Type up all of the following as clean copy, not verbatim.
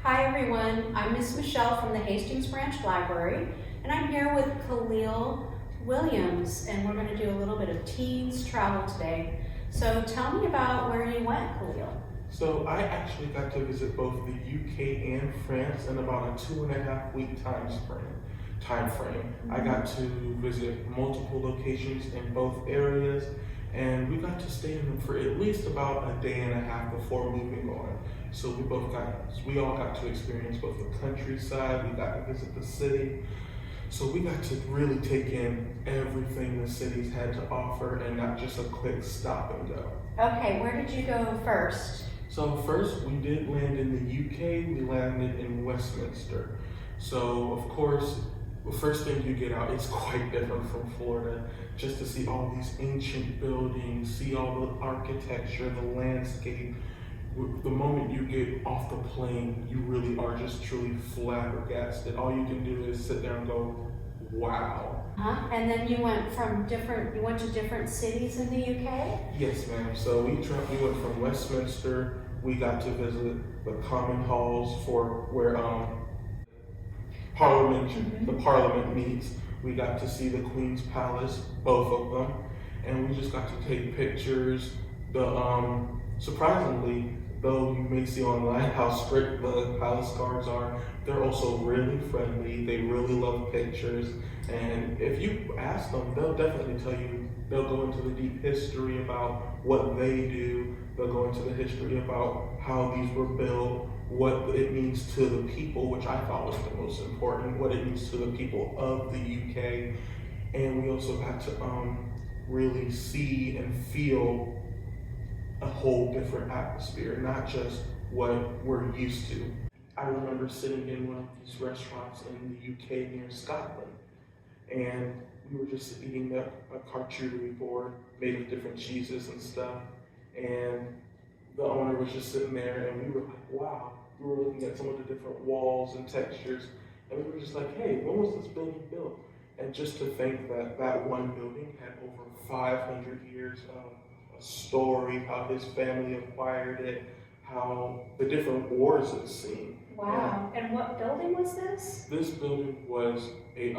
Hi everyone, I'm Miss Michelle from the Hastings Branch Library, and I'm here with Khalil Williams, and we're going to do a little bit of teens travel today. So tell me about where you went, Khalil. So I actually got to visit both the UK and France in about a 2.5 week time frame. I got to visit multiple locations in both areas, and we got to stay in them for at least about a day and a half before moving on. So we all got to experience both the countryside, we got to visit the city. So we got to really take in everything the cities had to offer and not just a quick stop and go. Okay, where did you go first? So first we did land in the UK, we landed in Westminster. So of course, the first thing you get out, it's quite different from Florida, just to see all these ancient buildings, see all the architecture, the landscape. The moment you get off the plane, you really are just truly flabbergasted. All you can do is sit there and go, wow. And then you went to different cities in the UK? Yes, ma'am. So we went from Westminster. We got to visit the common halls for where the Parliament meets. We got to see the Queen's Palace, both of them, and we just got to take pictures. Surprisingly, though you may see online how strict the palace guards are, they're also really friendly. They really love pictures, and if you ask them, they'll definitely tell you. They'll go into the deep history about what they do. They'll go into the history about how these were built, what it means to the people, which I thought was the most important, what it means to the people of the UK. And we also got to really see and feel a whole different atmosphere, not just what we're used to. I remember sitting in one of these restaurants in the UK near Scotland, and we were just eating a charcuterie board made of different cheeses and stuff, and the owner was just sitting there, and we were like, wow. We were looking at some of the different walls and textures, and we were just like, hey, when was this building built? And just to think that that one building had over 500 years of a story, how his family acquired it, how the different wars it's seen. Wow. And what building was this? This building was it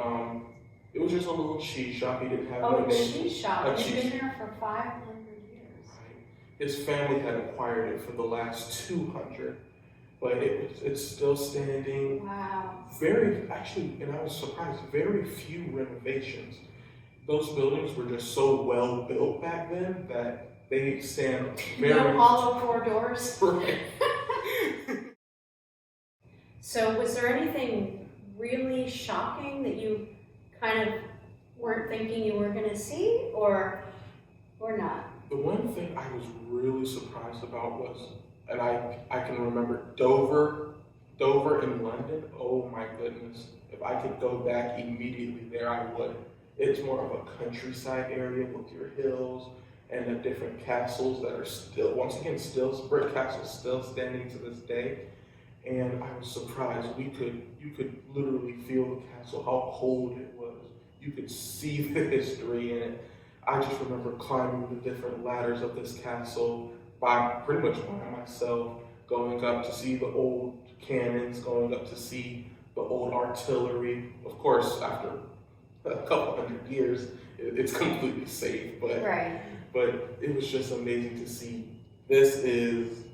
was just a little cheese shop. He didn't have a cheese shop. He's been there for 500 years. Right. His family had acquired it for the last 200, but it's still standing. Wow. And I was surprised, very few renovations. Those buildings were just so well built back then that they stand very... No hollow corridors. Right. So was there anything really shocking that you kind of weren't thinking you were going to see, or not? The one thing I was really surprised about was, and I can remember Dover in London. Oh my goodness. If I could go back immediately there, I would. It's more of a countryside area with your hills and the different castles that are still, brick castles still standing to this day. And I was surprised. You could literally feel the castle, how cold it was. You could see the history in it. I just remember climbing the different ladders of this castle pretty much by myself, going up to see the old cannons, going up to see the old artillery. Of course, after a couple hundred years, it's completely safe, but right. But it was just amazing to see. This is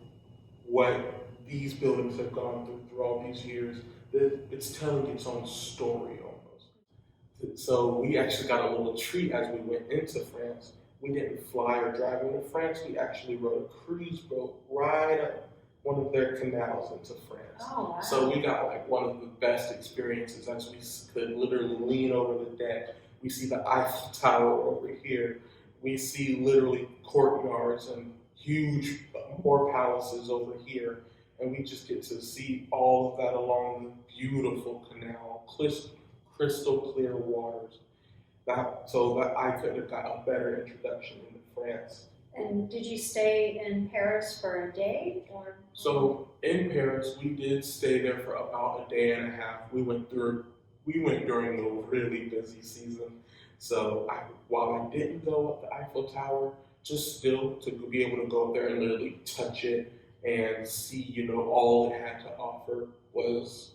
what these buildings have gone through all these years. It's telling its own story almost. So we actually got a little treat as we went into France. We didn't fly or drive into France. We actually rode a cruise boat right up one of their canals into France. Oh, wow. So we got like one of the best experiences as we could literally lean over the deck. We see the Eiffel Tower over here. We see literally courtyards and huge more palaces over here. And we just get to see all of that along the beautiful canal, crystal clear waters. So that I could have got a better introduction into France. And did you stay in Paris for a day, or? So in Paris, we did stay there for about a day and a half. We went during the really busy season. So while I didn't go up the Eiffel Tower, just still to be able to go up there and literally touch it and see, all it had to offer was,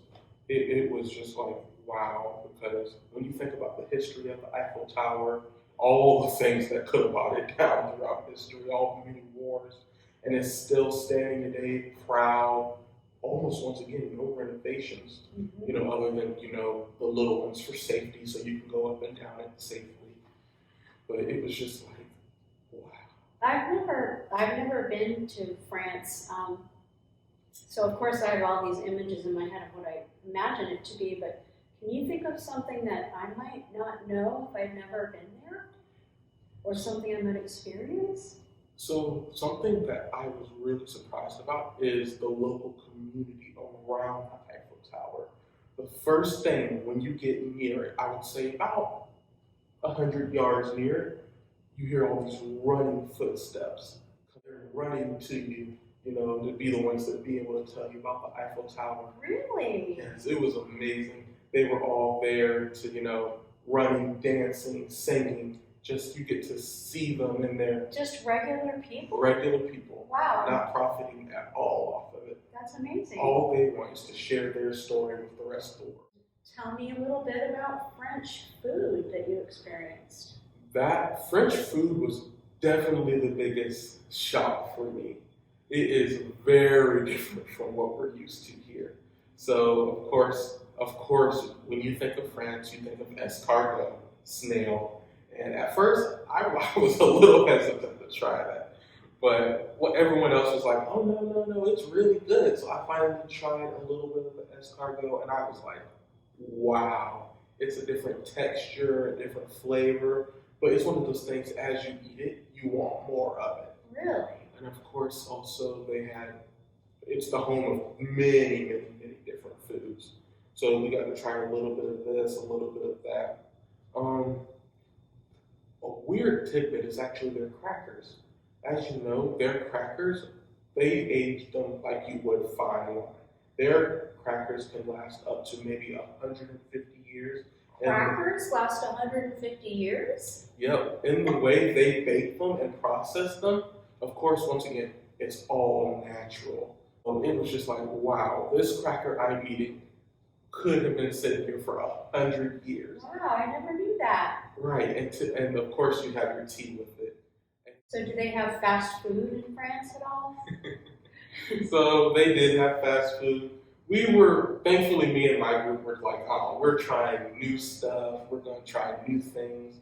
it was just like, wow, because when you think about the history of the Eiffel Tower, all the things that could have brought it down throughout history, all the many wars, and it's still standing today, proud, almost once again, no renovations, other than, the little ones for safety so you can go up and down it safely. But it was just like, wow. I've never been to France. So of course I have all these images in my head of what I imagine it to be, but can you think of something that I might not know if I've never been there? Or something I might experience? So something that I was really surprised about is the local community around the Eiffel Tower. The first thing when you get near it, I would say about 100 yards near it, you hear all these running footsteps. They're running to you, to be the ones that be able to tell you about the Eiffel Tower. Really? Yes, it was amazing. They were all there to, running, dancing, singing. Just you get to see them in there. Just regular people? Regular people. Wow. Not profiting at all off of it. That's amazing. All they want is to share their story with the rest of the world. Tell me a little bit about French food that you experienced. That French food was definitely the biggest shock for me. It is very different from what we're used to here. So of course, when you think of France, you think of escargot, snail. And at first, I was a little hesitant to try that. But everyone else was like, oh, no, it's really good. So I finally tried a little bit of the escargot, and I was like, wow. It's a different texture, a different flavor. But it's one of those things, as you eat it, you want more of it. Really? And of course, also, it's the home of many, many, many different foods. So we got to try a little bit of this, a little bit of that. A weird tidbit is actually their crackers. As you know, their crackers, they age them like you would fine wine. Their crackers can last up to maybe 150 years. Crackers last 150 years? Yep. In the way they bake them and process them, of course, once again, it's all natural. It was just like, wow, this cracker I'm eating could have been sitting here for 100 years. Wow, I never knew that. Right, and of course you have your tea with it. So do they have fast food in France at all? So they did have fast food. Thankfully me and my group were like, we're trying new stuff, we're gonna try new things,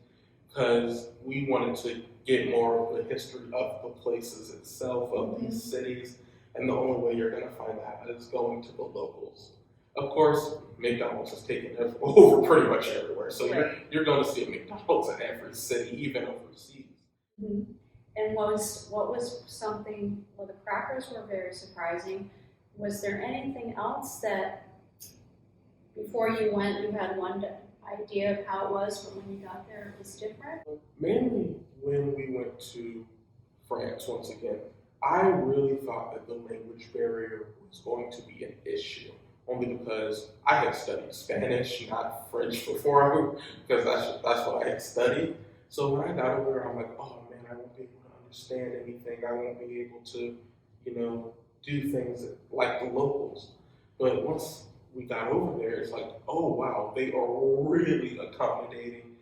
because we wanted to get more of the history of the places itself, of these cities, and the only way you're gonna find that is going to the locals. Of course, McDonald's has taken over pretty much everywhere. So you're going to see a McDonald's in every city, even overseas. Mm-hmm. And what was something, well, the crackers were very surprising. Was there anything else that, before you went, you had one idea of how it was, but when you got there, it was different? Mainly when we went to France, once again, I really thought that the language barrier was going to be an issue. Only because I had studied Spanish, not French before, because that's what I had studied. So when I got over there, I'm like, oh man, I won't be able to understand anything. I won't be able to, do things like the locals. But once we got over there, it's like, oh wow, they are really accommodating.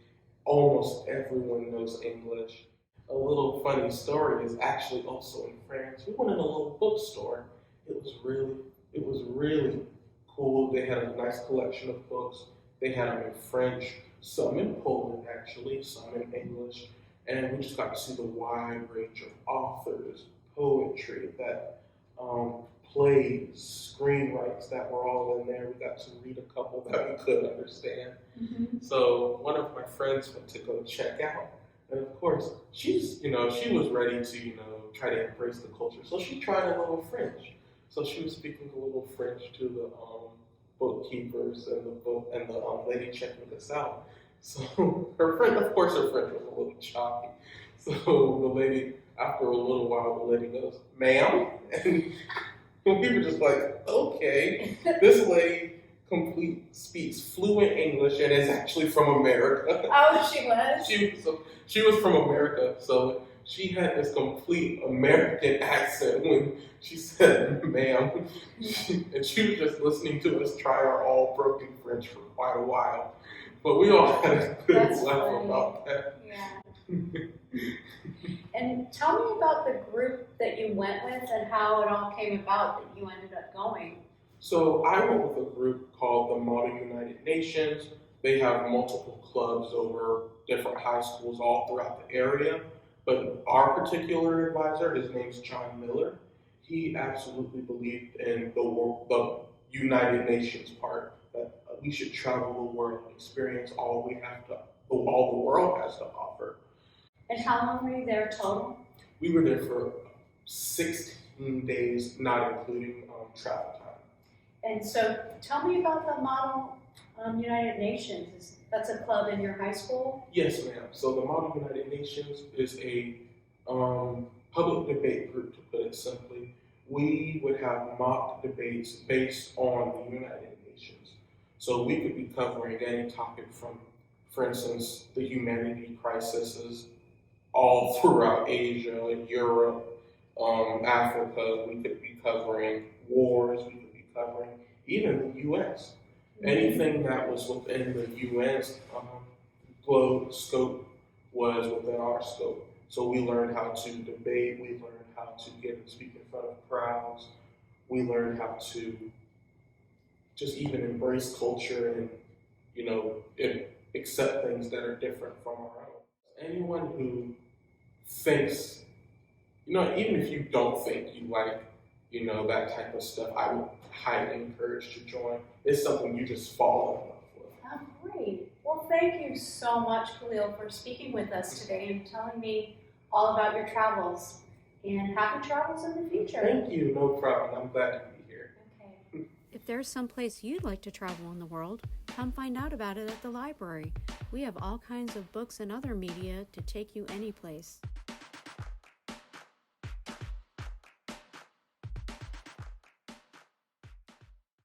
Almost everyone knows English. A little funny story is actually also in France. We went in a little bookstore. It was really cool. They had a nice collection of books. They had them in French, some in Poland actually, some in English, and we just got to see the wide range of authors, poetry, plays, screenwrites that were all in there. We got to read a couple that we could understand. Mm-hmm. So one of my friends went to go check out, and of course she was ready to try to embrace the culture. So she tried a little French. So she was speaking a little French to the bookkeepers and the lady checking us out. So her French was a little choppy. So the lady, after a little while, the lady goes, "Ma'am," and we were just like, okay, this lady speaks fluent English and is actually from America. Oh, she was? She was from America. So she had this complete American accent when she said "ma'am," and she was just listening to us try our all broken French for quite a while. But we all had a good That's laugh funny. about that. Yeah. And tell me about the group that you went with and how it all came about that you ended up going. So I went with a group called the Model United Nations. They have multiple clubs over different high schools all throughout the area. But our particular advisor, his name's John Miller. He absolutely believed in the United Nations part, that we should travel the world and experience all all the world has to offer. And how long were you there total? We were there for 16 days, not including travel time. And so tell me about the Model United Nations. That's a club in your high school? Yes, ma'am. So the Model United Nations is a public debate group, to put it simply. We would have mock debates based on the United Nations. So we could be covering any topic from, for instance, the humanity crises all throughout Asia, Europe, Africa. We could be covering wars. We could be covering even the U.S. Anything that was within the UN's globe scope was within our scope. So we learned how to debate. We learned how to get and speak in front of crowds. We learned how to just even embrace culture and, accept things that are different from our own. Anyone who thinks, even if you don't think you like, that type of stuff, I would highly encourage to join. It's something you just fall in love with. Oh, great. Well, thank you so much, Khalil, for speaking with us today and telling me all about your travels. And happy travels in the future. Thank you. No problem. I'm glad to be here. Okay. If there's some place you'd like to travel in the world, come find out about it at the library. We have all kinds of books and other media to take you any place.